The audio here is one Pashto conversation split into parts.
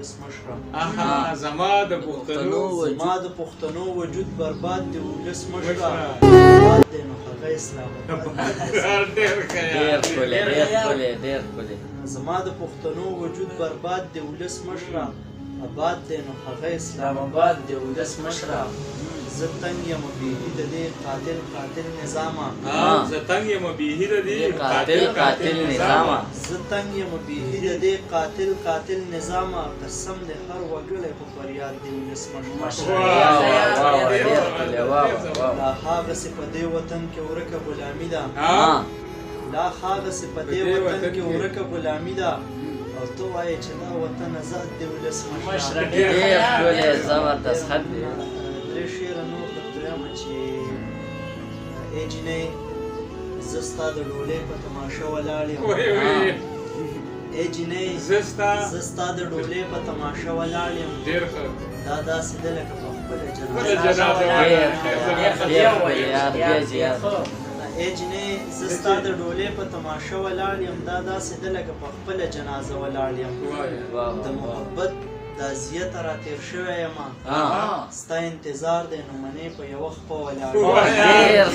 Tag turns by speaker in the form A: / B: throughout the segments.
A: ولس مشره
B: زما د
A: پښتنو وجود برباد دی ولس مشره برباد دی نو هغه اسلام زما د پښتنو وجود برباد دی ولس مشره آباد دی نو هغه اسلام آباد دی ولس مشره زه تنګ یم بیهي د دې قاتل نظامه
B: زه تنګ یم بیهي د دې قاتل نظامه
A: زه تنګ یم بیهي د دې قاتل نظامه قسم دی هر وګړی په فریاد دی ولس مشره لا هاغسې په دې وطن کې ورکه غلامي ده لا هاغسې په دې وطن کې ورکه غلامي ده او ته وایې چې دا وطن آزاد دی ولس مشره درې شعره نور درته وایم چې ای جینۍ زه ستا د ډولۍ په تماشه ولاړ یم ای جینۍ زه ستا د ډولۍ په تماشه ولاړ یم دا داسې ده لکه په خپله ای جینۍ زه ستا د ډولۍ په تماشه ولاړ یم دا داسې ده لکه په خپله جنازه ولاړ یم د محبت دا زیاته را تیر شوی یم ستا انتظار دی نو منې په یوه خپه ولاړ یم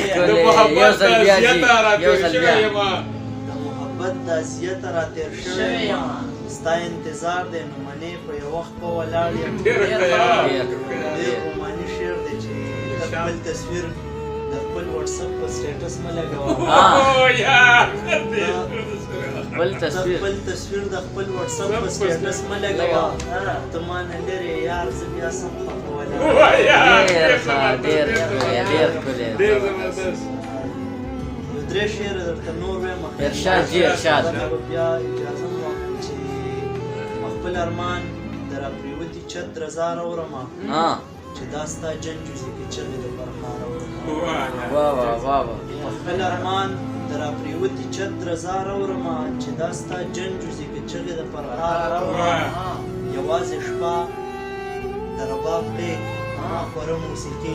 A: د محبت دا زیاته را تیر شوی یم ستا انتظار دی نو منې په یوه خپه ولاړ یم ډېر روماني شعر دی چې ته خپل تصویر د خپل وټساپ په سټیټس مه لګوه خپل تصویر د خپل وټساپ په سټیټس مه لګوه ته ما نه لرې یار زه بیا سم خفه ولاړ یو درې شعره درته نور وایم بیا اجازه مو واخلم چې خپل ارمان د راپرېوتي چت درزا راوړمه چې دا ستا جنجوزي کې چغې د فرهاره خپل ارمان د راپرېوتي چت درزا راوړمه چې دا ستا جنجوزي کې چغې د فرهاره یوازې شپه د رباب غېږ ما خوره موسیقي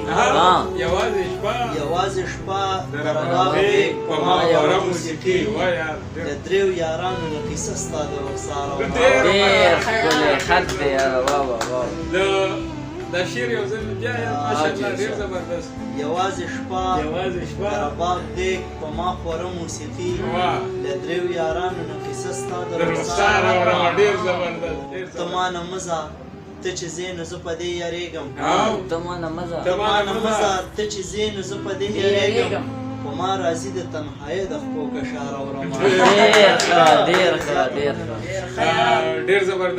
A: یوازې شپه د رباب غېږ په ما خوره موسیقي د دریو یارانو نه قیصه ستا د رخساره
B: دا شعر یو ځل بیا ماشاءالله ډېر زبردست
A: یوازې شپه د رباب غېږ په ما خوره موسیقي له دریو یارانو نه قیصه ستا د رخساره
B: ډېر زبردست
A: ته ما نه مه ځه ته چې ځې نو زه په دې یارېږم ته ما نه مه ځه ته چې ځې نو زه په دې یارېږم په ما راځي د تنهایۍ د خپو کشاره ورما
B: ډېر زبردست